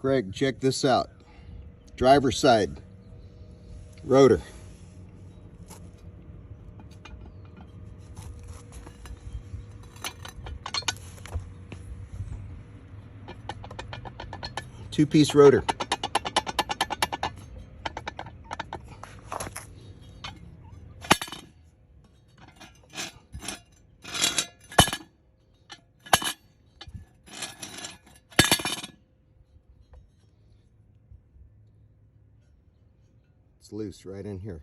Greg, check this out. Driver's side rotor. Two-piece rotor. It's loose right in here.